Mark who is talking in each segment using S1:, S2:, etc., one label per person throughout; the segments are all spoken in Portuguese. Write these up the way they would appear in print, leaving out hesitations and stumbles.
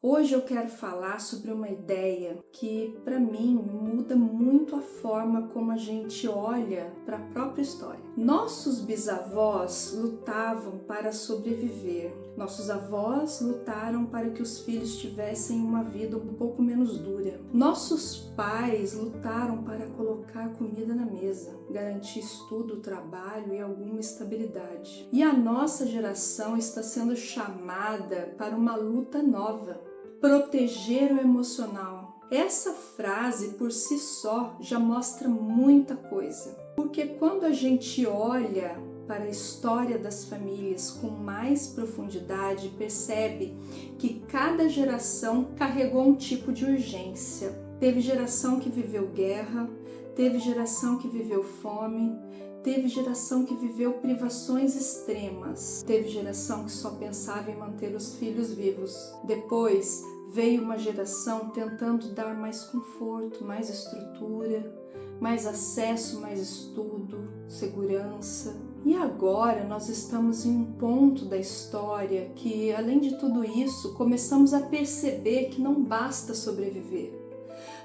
S1: Hoje eu quero falar sobre uma ideia que, para mim, muda muito a forma como a gente olha para a própria história. Nossos bisavós lutavam para sobreviver. Nossos avós lutaram para que os filhos tivessem uma vida um pouco menos dura. Nossos pais lutaram para colocar comida na mesa, garantir estudo, trabalho e alguma estabilidade. E a nossa geração está sendo chamada para uma luta nova. Proteger o emocional. Essa frase por si só já mostra muita coisa, porque quando a gente olha para a história das famílias com mais profundidade, percebe que cada geração carregou um tipo de urgência. Teve geração que viveu guerra, teve geração que viveu fome, teve geração que viveu privações extremas, teve geração que só pensava em manter os filhos vivos. Depois veio uma geração tentando dar mais conforto, mais estrutura, mais acesso, mais estudo, segurança. E agora nós estamos em um ponto da história que, além de tudo isso, começamos a perceber que não basta sobreviver.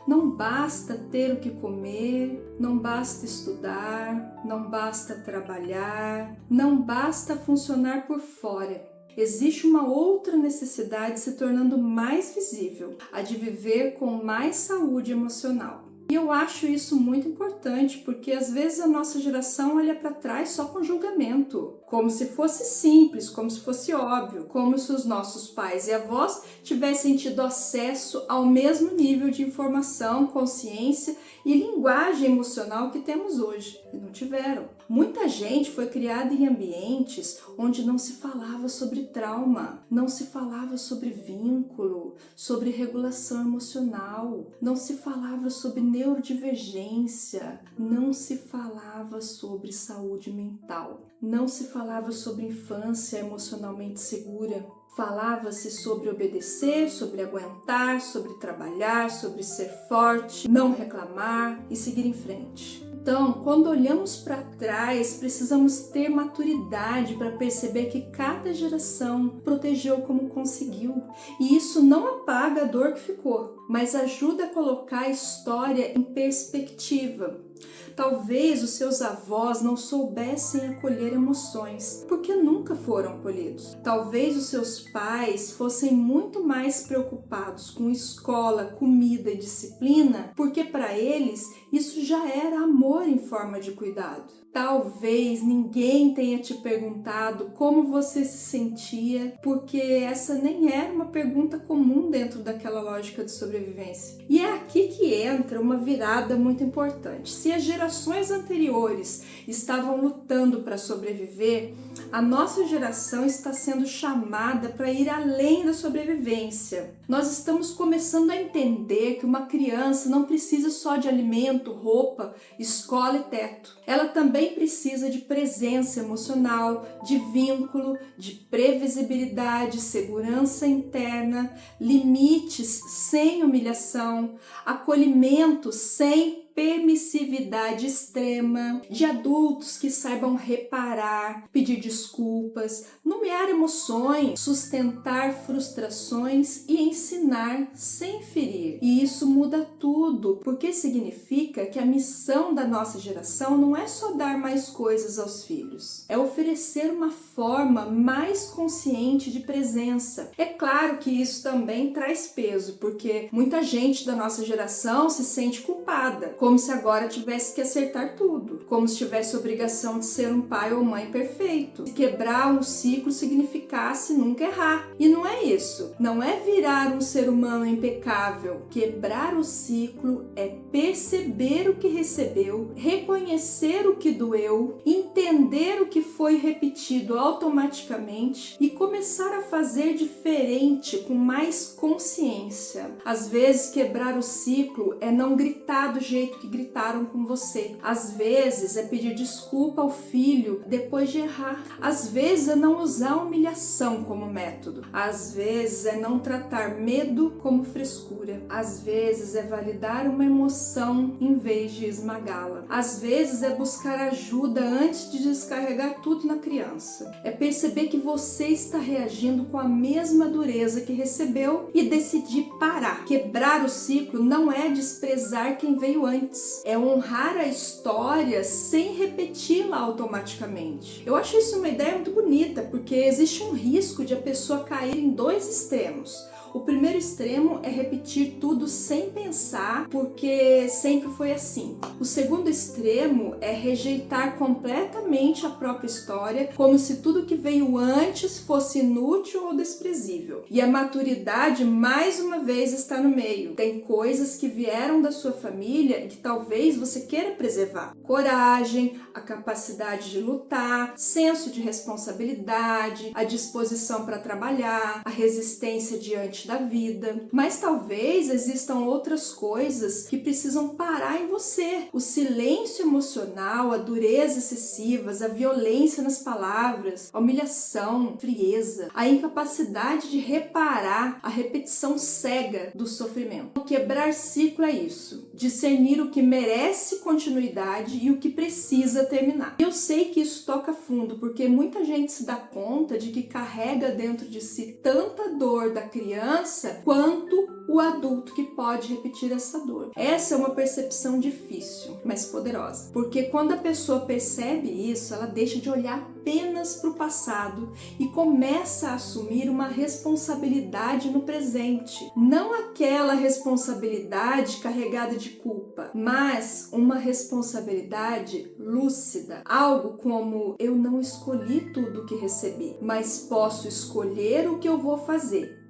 S1: Não basta ter o que comer, não basta estudar, não basta trabalhar, não basta funcionar por fora. Existe uma outra necessidade se tornando mais visível, a de viver com mais saúde emocional. E eu acho isso muito importante porque às vezes a nossa geração olha para trás só com julgamento, como se fosse simples, como se fosse óbvio, como se os nossos pais e avós tivessem tido acesso ao mesmo nível de informação, consciência e linguagem emocional que temos hoje. E não tiveram. Muita gente foi criada em ambientes onde não se falava sobre trauma, não se falava sobre vínculo, sobre regulação emocional, não se falava sobre neurodivergência, não se falava sobre saúde mental, não se falava sobre infância emocionalmente segura. Falava-se sobre obedecer, sobre aguentar, sobre trabalhar, sobre ser forte, não reclamar e seguir em frente. Então, quando olhamos para trás, precisamos ter maturidade para perceber que cada geração protegeu como conseguiu. E isso não apaga a dor que ficou, mas ajuda a colocar a história em perspectiva. Talvez os seus avós não soubessem acolher emoções, porque nunca foram acolhidos. Talvez os seus pais fossem muito mais preocupados com escola, comida e disciplina, porque para eles isso já era amor em forma de cuidado. Talvez ninguém tenha te perguntado como você se sentia, porque essa nem era uma pergunta comum dentro daquela lógica de sobrevivência. E é aqui que entra uma virada muito importante. Se as gerações anteriores estavam lutando para sobreviver, a nossa geração está sendo chamada para ir além da sobrevivência. Nós estamos começando a entender que uma criança não precisa só de alimento, roupa, escola e teto. Ela também precisa de presença emocional, de vínculo, de previsibilidade, segurança interna, limites sem humilhação, acolhimento sem permissividade extrema, de adultos que saibam reparar, pedir desculpas, nomear emoções, sustentar frustrações e ensinar sem ferir. E isso muda tudo, porque significa que a missão da nossa geração não é só dar mais coisas aos filhos, é oferecer uma forma mais consciente de presença. É claro que isso também traz peso, porque muita gente da nossa geração se sente culpada, como se agora tivesse que acertar tudo, como se tivesse obrigação de ser um pai ou mãe perfeito. Se quebrar um ciclo significasse nunca errar. E não é isso. Não é virar um ser humano impecável. Quebrar o ciclo é perceber o que recebeu, reconhecer o que doeu, entender o que foi repetido automaticamente e começar a fazer diferente com mais consciência. Às vezes, quebrar o ciclo é não gritar do jeito jeito que gritaram com você. Às vezes é pedir desculpa ao filho depois de errar. Às vezes é não usar humilhação como método. Às vezes é não tratar medo como frescura. Às vezes é validar uma emoção em vez de esmagá-la. Às vezes é buscar ajuda antes de descarregar tudo na criança. É perceber que você está reagindo com a mesma dureza que recebeu e decidir parar. Quebrar o ciclo não é desprezar quem veio antes. É honrar a história sem repeti-la automaticamente. Eu acho isso uma ideia muito bonita, porque existe um risco de a pessoa cair em dois extremos. O primeiro extremo é repetir tudo sem pensar, porque sempre foi assim. O segundo extremo é rejeitar completamente a própria história, como se tudo que veio antes fosse inútil ou desprezível. E a maturidade, mais uma vez, está no meio. Tem coisas que vieram da sua família e que talvez você queira preservar. Coragem, a capacidade de lutar, senso de responsabilidade, a disposição para trabalhar, a resistência diante da vida. Mas talvez existam outras coisas que precisam parar em você. O silêncio emocional, a dureza excessivas, a violência nas palavras, a humilhação, frieza, a incapacidade de reparar, a repetição cega do sofrimento. Quebrar ciclo é isso. Discernir o que merece continuidade e o que precisa terminar. Eu sei que isso toca fundo, porque muita gente se dá conta de que carrega dentro de si tanta dor da criança quanto o adulto que pode repetir essa dor. Essa é uma percepção difícil, mas poderosa, porque quando a pessoa percebe isso, ela deixa de olhar apenas para o passado e começa a assumir uma responsabilidade no presente. Não aquela responsabilidade carregada de culpa, mas uma responsabilidade lúcida. Algo como: eu não escolhi tudo o que recebi, mas posso escolher o que eu vou fazer.